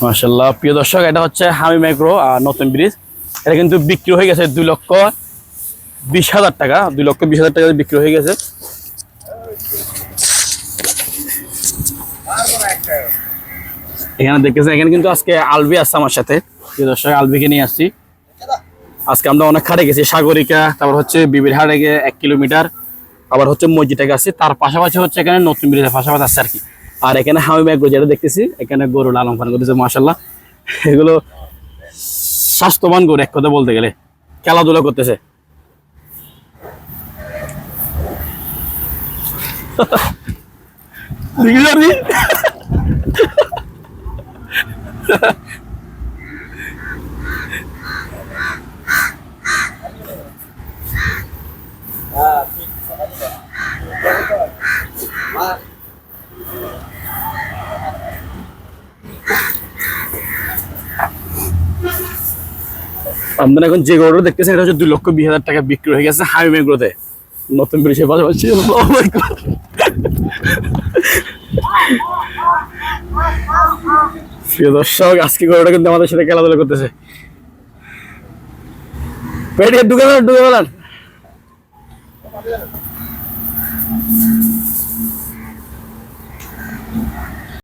মাশাআল্লাহ প্রিয় দর্শক, এটা হচ্ছে হামিম এগ্রো নতুন ব্রিজ। এটা কিন্তু বিক্রি হয়ে গেছে 2,20,000 টাকা, 2,20,000 টাকা বিক্রি হয়ে গেছে। এখানে দেখতেছেন, এখানে কিন্তু আজকে আলবি আছে আমার সাথে। প্রিয় দর্শক, আলবিকে নিয়ে আসছি। আজকে আমরা অনেক হাটে গেছি, সাগরিকা, তারপর হচ্ছে বিবির হাটে গিয়ে 1 কিলোমিটার, আবার হচ্ছে মসজিদে গেছি, তার পাশাপাশি হচ্ছে এখানে নতুন ব্রিজের পাশাপাশি আছে আর কি। আর এখানে হামিম এগ্রো যেটা দেখতেছি, এখানে গরু লালন পালন করতেছে মাশাআল্লাহ। এগুলো স্বাস্থ্যবান গরু এক কথা বলতে গেলে, খেলাধুলা করতেছে। আপনারা এখন যে গরুটা দেখতেছেন, এটা হচ্ছে 2,20,000 টাকা বিক্রি হয়ে গেছে হামিম এগ্রোতে নতুন ব্রিজের পাশাপাশি। প্রিয় দর্শক, আজকে গরুটা কিন্তু আমাদের সাথে খেলাধুলা করতেছে। ঢুকে গেলাম।